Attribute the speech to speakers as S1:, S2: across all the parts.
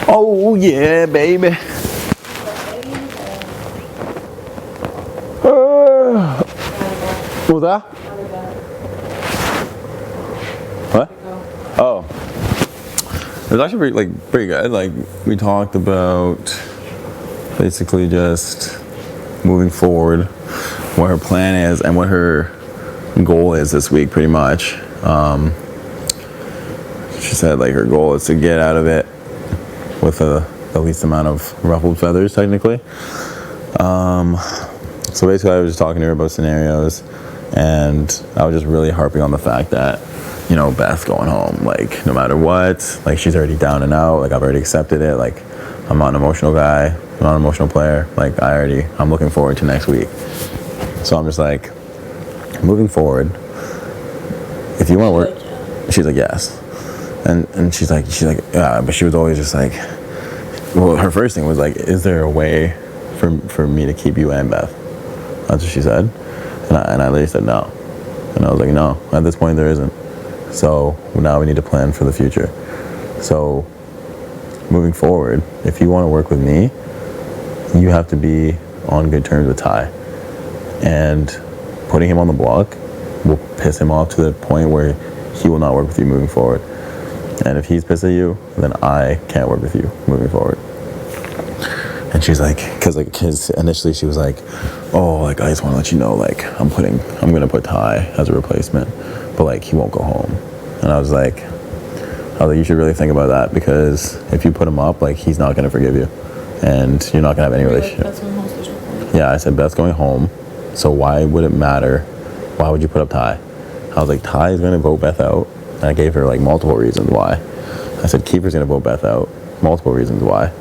S1: Oh yeah, baby. What was that? What? Oh, it was actually pretty good. Like we talked about basically just moving forward, what her plan is and what her goal is this week, pretty much. She said like her goal is to get out of it with the least amount of ruffled feathers, technically. So basically I was just talking to her about scenarios, and I was just really harping on the fact that, you know, Beth going home, like no matter what, like she's already down and out, like I've already accepted it, like I'm not an emotional guy, I'm not an emotional player, like I'm looking forward to next week. So I'm just like, moving forward, if you want to work, she's like, yes. And she's like, yeah, but she was always just like, well, her first thing was like, is there a way for me to keep you and Beth? That's what she said. And I literally said no. And I was like, no, at this point there isn't. So now we need to plan for the future. So moving forward, if you want to work with me, you have to be on good terms with Ty. And putting him on the block will piss him off to the point where he will not work with you moving forward. And if he's pissed at you, then I can't work with you moving forward. And she's like, because initially she was like, oh, like I just want to let you know, like I'm gonna put Ty as a replacement, but like he won't go home. And I was like, you should really think about that, because if you put him up, like he's not gonna forgive you, and you're not gonna have any relationship. Yeah, I said Beth's going home, so why would it matter? Why would you put up Ty? I was like, Ty is gonna vote Beth out. And I gave her like multiple reasons why. I said Kiefer's gonna vote Beth out, multiple reasons why.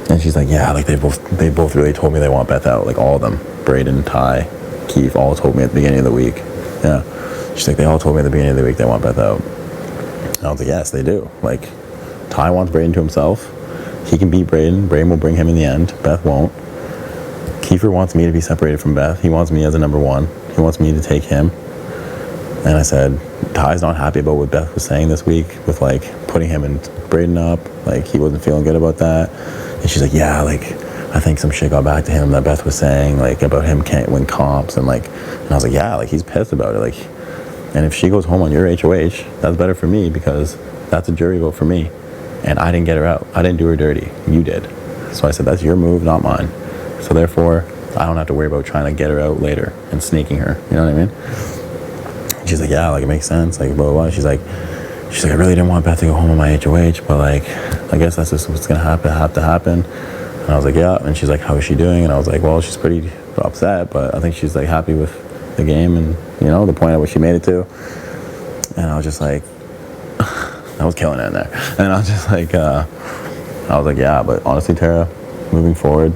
S1: And she's like, yeah, like they both really told me they want Beth out, like all of them. Breydon, Ty, Keith all told me at the beginning of the week. Yeah. She's like, they all told me at the beginning of the week they want Beth out. And I was like, yes, they do. Like, Ty wants Breydon to himself. He can beat Breydon. Breydon will bring him in the end. Beth won't. Kiefer wants me to be separated from Beth. He wants me as a number one. He wants me to take him. And I said, Ty's not happy about what Beth was saying this week with like putting him and Breydon up. Like he wasn't feeling good about that. And she's like, yeah, like I think some shit got back to him that Beth was saying, like about him can't win comps, and I was like, yeah, like he's pissed about it. Like, and if she goes home on your HOH, that's better for me, because that's a jury vote for me. And I didn't get her out. I didn't do her dirty. You did. So I said, that's your move, not mine. So therefore, I don't have to worry about trying to get her out later and sneaking her. You know what I mean? She's like, yeah, like it makes sense, like blah, blah, blah. She's like, I really didn't want Beth to go home on my HOH, but like, I guess that's just what's gonna have to happen. And I was like, yeah. And she's like, how is she doing? And I was like, well, she's pretty upset, but I think she's like happy with the game and, you know, the point at which she made it to. And I was just like, I was killing it in there. And I was just like, I was like, yeah, but honestly, Tera, moving forward,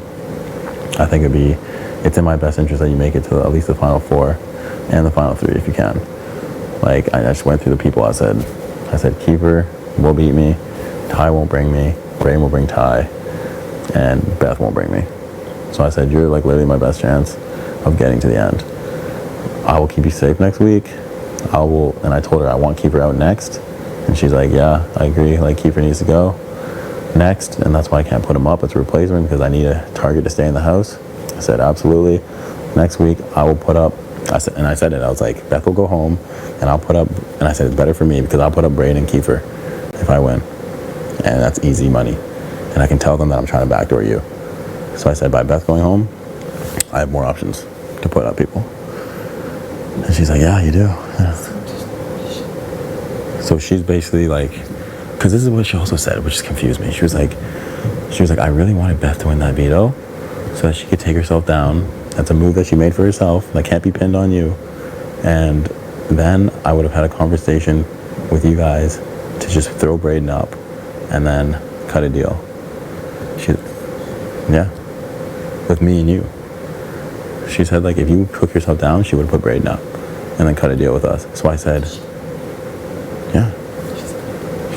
S1: I think it's in my best interest that you make it to at least the final four and the final three if you can. Like, I just went through the people. I said Kiefer will beat me, Ty won't bring me, Breydon will bring Ty, and Beth won't bring me. So I said, you're like literally my best chance of getting to the end. I will keep you safe next week. And I told her I want Kiefer out next. And she's like, yeah, I agree. Like, Kiefer needs to go next, and that's why I can't put him up as a replacement, because I need a target to stay in the house. I said, absolutely. Next week, I will put up, I said it, I was like, Beth will go home, and I'll put up, and I said, it's better for me, because I'll put up Breydon and Kiefer if I win. And that's easy money. And I can tell them that I'm trying to backdoor you. So I said, by Beth going home, I have more options to put up people. And she's like, yeah, you do. Yeah. So she's basically like, because this is what she also said, which just confused me. She was like, I really wanted Beth to win that veto so that she could take herself down. That's a move that she made for herself that can't be pinned on you. And then I would have had a conversation with you guys to just throw Breydon up and then cut a deal. With me and you. She said, like, if you took yourself down, she would have put Breydon up and then cut a deal with us. So I said, yeah.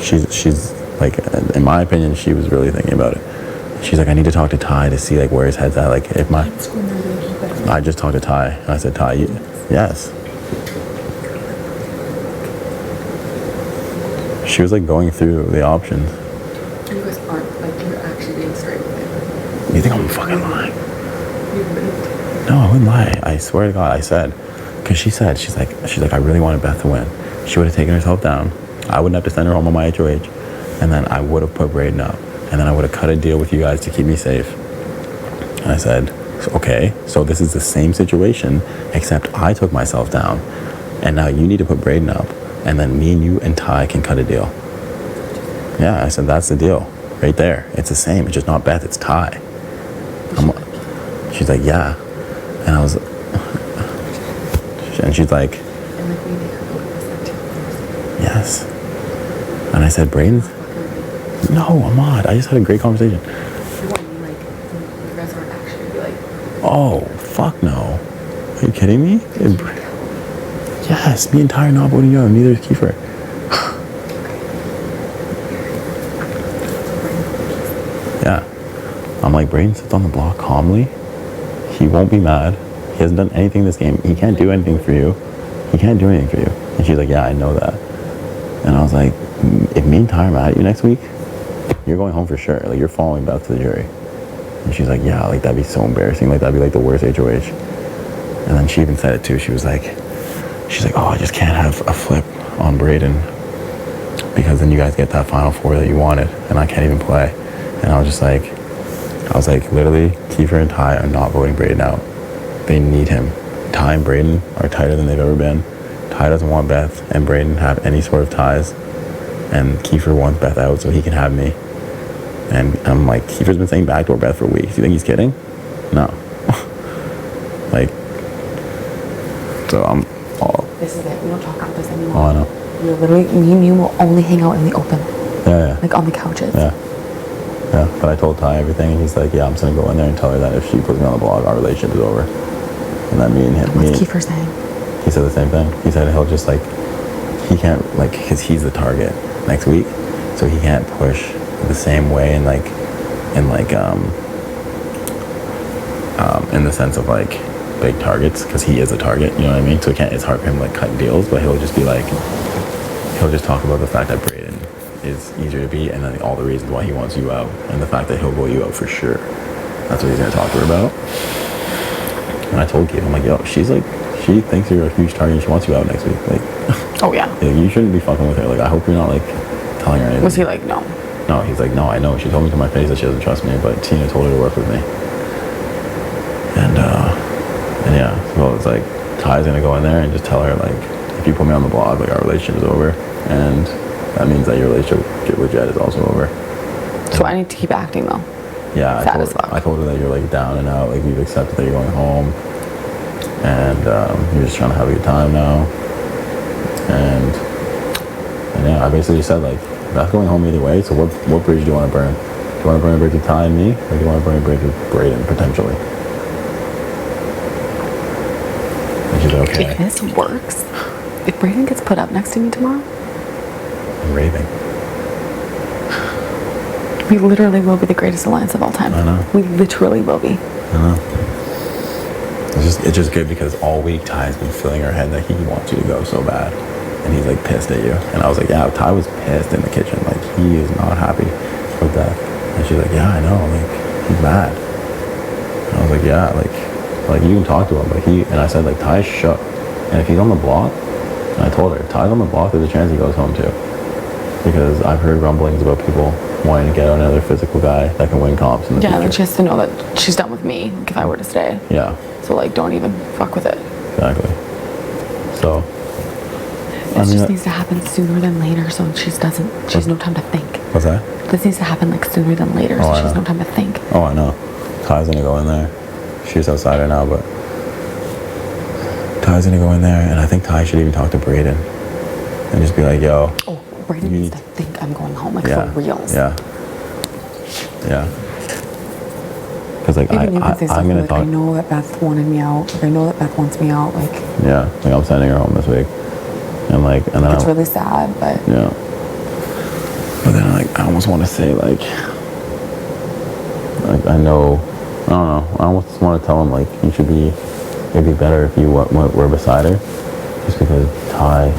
S1: She's like, in my opinion, she was really thinking about it. She's like, I need to talk to Ty to see like where his head's at. Like, I just talked to Ty and I said, Ty, yes. She was like going through the options.
S2: You guys aren't, like,
S1: You think I'm fucking lying? No, I wouldn't lie. I swear to God, I said, because she's like, I really wanted Beth to win. She would have taken herself down. I wouldn't have to send her home on my HOH, and then I would have put Breydon up, and then I would have cut a deal with you guys to keep me safe. And I said, okay, so this is the same situation, except I took myself down, and now you need to put Breydon up, and then me and you and Ty can cut a deal. Yeah, I said, that's the deal, right there. It's the same. It's just not Beth, it's Ty. She's like, yeah. And I was, and she's like, yes. And I said, Breydon's? No, Ahmad, I just had a great conversation. Oh, fuck no. Are you kidding me? Yes, me and Ty are not voting you out, neither is Kiefer. Yeah. I'm like, Breydon sits on the block calmly. He won't be mad. He hasn't done anything this game. He can't do anything for you. He can't do anything for you. And she's like, yeah, I know that. And I was like, if me and Ty are mad at you next week, you're going home for sure. Like, you're following Beth to the jury. And she's like, yeah, like, that'd be so embarrassing. Like, that'd be like the worst HOH. And then she even said it too. She's like, oh, I just can't have a flip on Breydon because then you guys get that Final Four that you wanted and I can't even play. And I was like, literally, Kiefer and Ty are not voting Breydon out. They need him. Ty and Breydon are tighter than they've ever been. Ty doesn't want Beth and Breydon to have any sort of ties. And Kiefer wants Beth out so he can have me. And I'm like, Kiefer's been saying backdoor Beth for weeks. You think he's kidding? No. Like, so I'm all...
S2: This is it. We don't talk about this anymore.
S1: Oh, I know.
S2: We're literally, me and you will only hang out in the open.
S1: Yeah.
S2: Like on the couches.
S1: Yeah. But I told Ty everything, and he's like, yeah, I'm just going to go in there and tell her that if she puts me on the blog, our relationship is over. And then me and him...
S2: What's Kiefer saying?
S1: He said the same thing. He said he'll just, like... He can't, like, because he's the target next week, so he can't push the same way in the sense of, like, big targets, because he is a target, you know what I mean? So it's hard for him to, like, cut deals, but he'll just be like... He'll just talk about the fact that Breydon is easier to beat, and then all the reasons why he wants you out, and the fact that he'll vote you out for sure. That's what he's gonna talk to her about. And I told Kate, I'm like, yo, she's like, she thinks you're a huge target and she wants you out next week. Like,
S2: oh yeah.
S1: You shouldn't be fucking with her. Like, I hope you're not like telling her anything.
S2: Was he like, no?
S1: No, he's like, no, I know. She told me to my face that she doesn't trust me, but Tina told her to work with me. And yeah, so it's like, Ty's gonna go in there and just tell her, like, if you put me on the blog, like, our relationship is over, and that means that your relationship with Jed is also over.
S2: So I need to keep acting though.
S1: Yeah, I told her that you're like down and out, like you've accepted that you're going home, and you're just trying to have a good time now. And yeah, I basically said like, that's going home either way. So what bridge do you want to burn? Do you want to burn a bridge with Ty and me, or do you want to burn a bridge with Breydon potentially? And she's like, okay.
S2: If this works, if Breydon gets put up next to me tomorrow,
S1: I'm raving.
S2: We literally will be the greatest alliance of all time.
S1: I know.
S2: We literally will be.
S1: I know. It's just good because all week Ty's been filling her head that he wants you to go so bad. And he's like pissed at you. And I was like, yeah, Ty was pissed in the kitchen. Like, he is not happy with that. And she's like, yeah, I know. Like, he's mad. And I was like, yeah, like you can talk to him. But and I said, like, Ty's shook. And if he's on the block, and I told her, if Ty's on the block, there's a chance he goes home too. Because I've heard rumblings about people wanting to get another physical guy that can win comps in the future.
S2: Yeah, like she has to know that she's done with me if I were to stay.
S1: Yeah.
S2: So like, don't even fuck with it.
S1: Exactly. So.
S2: It just needs to happen sooner than later, so she has no time to think.
S1: What's that?
S2: This needs to happen like sooner than later, so she has no time to think.
S1: Oh, I know. Ty's gonna go in there. She's outside right now, but Ty's gonna go in there, and I think Ty should even talk to Breydon and just be like, yo.
S2: Oh, Breydon needs to think I'm going home, like for reals.
S1: Yeah. Because like I'm gonna
S2: like,
S1: talk.
S2: I know that Beth wanted me out. Like, I know that Beth wants me out. Like.
S1: Yeah, like I'm sending her home this week, and then
S2: it's really sad, but.
S1: Yeah. But then like I almost want to say like I know, I don't know. I almost want to tell him like it'd be better if you were beside her, just because Ty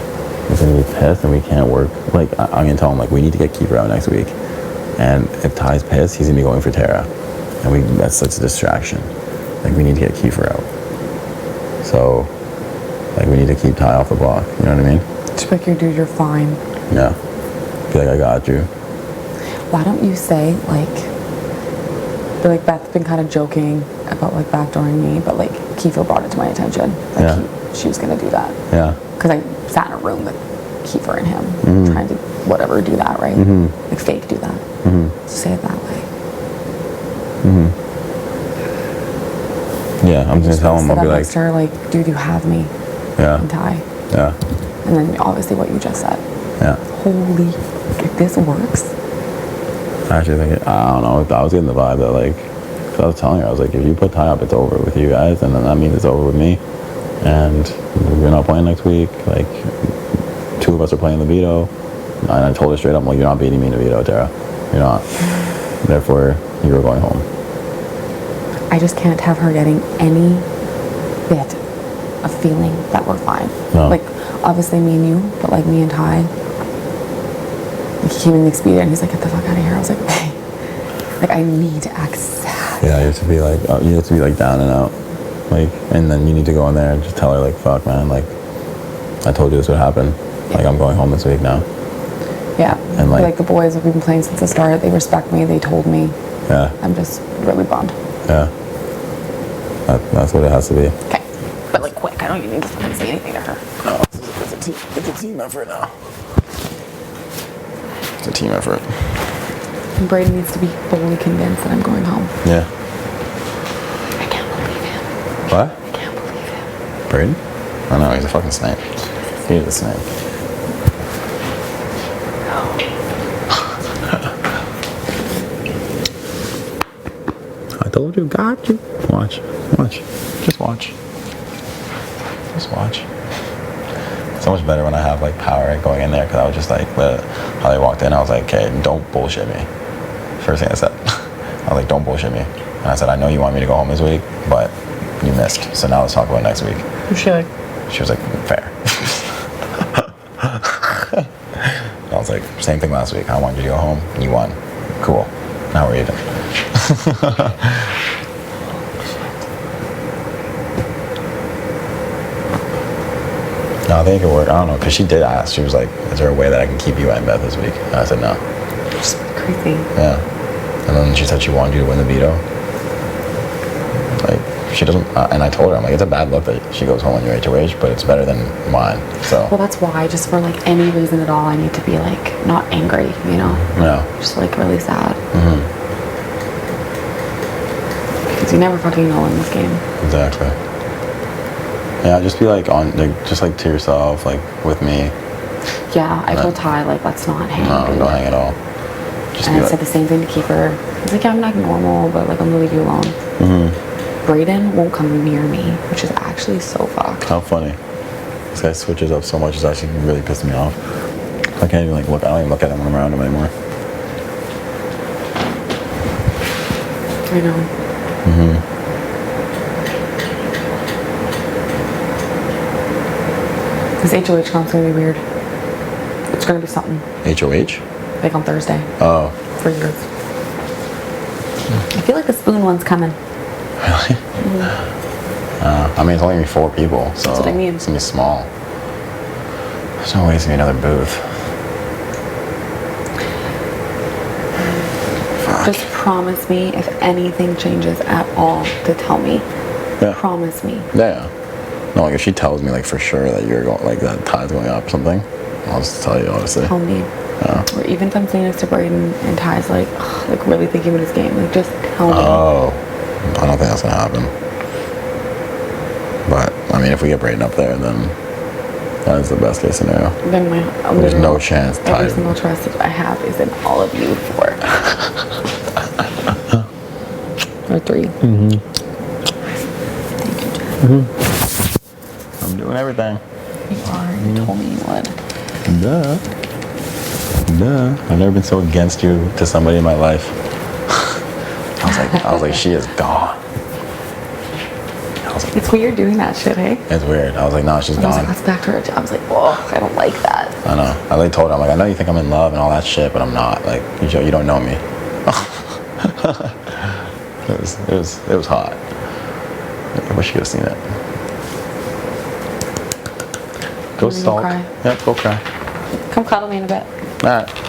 S1: is gonna be pissed and we can't work. Like I'm gonna tell him like we need to get Kiefer out next week, and if Ty's pissed, he's gonna be going for Tera. And that's such a distraction. Like, we need to get Kiefer out. So, like, we need to keep Ty off the block. You know what I mean?
S2: Just like, dude, you're fine.
S1: Yeah. Be like, I got you.
S2: Why don't you say, like, but like Beth's been kind of joking about like backdooring me, but like Kiefer brought it to my attention. Like she was gonna do that.
S1: Yeah.
S2: Because I sat in a room with Kiefer and him trying to whatever do that, right? Like fake do that. So say it that way.
S1: Yeah, I'm just gonna tell him. I'll be like,
S2: her, like, dude, you have me.
S1: Yeah.
S2: And Ty.
S1: Yeah.
S2: And then obviously what you just said.
S1: Yeah.
S2: Holy, like this works.
S1: Actually, I don't know. I was getting the vibe that, like, cause I was telling her, I was like, if you put Ty up, it's over with you guys, and then that means it's over with me. And we're not playing next week. Like, 2 of us are playing the veto. And I told her straight up, like, you're not beating me in the veto, Tera. You're not. Therefore, you're going home.
S2: I just can't have her getting any bit of feeling that we're fine.
S1: No.
S2: Like, obviously me and you, but like me and Ty. Like, he came in the speeder and he's like, get the fuck out of here. I was like, hey. Like, I need to act sad.
S1: Yeah, you have to be like, down and out. Like, and then you need to go in there and just tell her, like, fuck, man, like, I told you this would happen. Like, I'm going home this week now.
S2: Yeah.
S1: And like
S2: the boys have been playing since the start. They respect me. They told me.
S1: Yeah.
S2: I'm just really bummed.
S1: Yeah. That's what it has to be.
S2: Okay. But like quick, I don't even need to fucking say anything to her.
S1: No, it's a team effort now. It's a team effort.
S2: And Breydon needs to be fully convinced that I'm going home.
S1: Yeah.
S2: I can't believe him.
S1: What?
S2: I can't believe him.
S1: Breydon? I know, he's a fucking snake. He's a snake. I told you, got you. Watch. Just watch. So much better when I have like power going in there, because I was just like, how they walked in, I was like, okay, don't bullshit me. First thing I said. I was like, don't bullshit me. And I said, I know you want me to go home this week, but you missed. So now let's talk about next week.
S2: Who's she like?
S1: She was like, fair. I was like, same thing last week. I wanted you to go home. You won. Cool. Now we're even. No, I think it could work. I don't know, because she did ask. She was like, is there a way that I can keep you and Beth this week? And I said no.
S2: Just crazy.
S1: Yeah. And then she said she wanted you to win the veto. Like, she doesn't, and I told her, I'm like, it's a bad look that she goes home on your HOH, but it's better than mine, so.
S2: Well, that's why, just for like any reason at all, I need to be like, not angry, you know?
S1: Yeah.
S2: Just like really sad. Because you never fucking know in this game.
S1: Exactly. Yeah, just be like just like to yourself, like with me.
S2: Yeah, I told Ty, like, let's not hang.
S1: No, don't hang at all. Just
S2: And I said the same thing to Kiefer. He's like, yeah, I'm not normal, but like, I'm gonna leave you alone. Breydon won't come near me, which is actually so fucked.
S1: How funny. This guy switches up so much, it's actually really pissed me off. I can't even like look, I don't even look at him when I'm around him anymore.
S2: I know. This HOH comp's gonna be weird. It's gonna be something.
S1: HOH?
S2: Like on Thursday.
S1: Oh.
S2: For yours. I feel like the spoon one's coming.
S1: Really? I mean, it's only gonna be 4 people, so
S2: that's what I mean.
S1: It's gonna be small. There's no way it's gonna be another booth. Fuck.
S2: Just promise me if anything changes at all to tell me.
S1: Yeah.
S2: Promise me.
S1: Yeah. No, like if she tells me like for sure that you're going, like that Ty's going up or something, I'll just tell you, honestly.
S2: Tell me.
S1: Yeah.
S2: Or even if I'm sitting next to Breydon and Ty's like really thinking about his game, like just tell me.
S1: Oh, I don't think that's gonna happen. But I mean, if we get Breydon up there, then that is the best case scenario.
S2: Then
S1: there's no chance.
S2: Every single trust that I have is in all of you 4. Or 3. Thank you, Jen.
S1: I'm doing everything.
S2: You are. You told me you would.
S1: Duh. I've never been so against you to somebody in my life. I was like, she is gone.
S2: It's weird doing that shit, hey?
S1: It's weird. I was like, no, she's
S2: I was
S1: gone.
S2: like, let's back to her. I was like, oh, I don't like that.
S1: I know. I like told her, I'm like, I know you think I'm in love and all that shit, but I'm not. Like, you don't know me. It was hot. I wish you could have seen it. Go
S2: You wanna go
S1: sulk.
S2: cry?
S1: Yep, go cry.
S2: Come cuddle me in a bit.
S1: All right.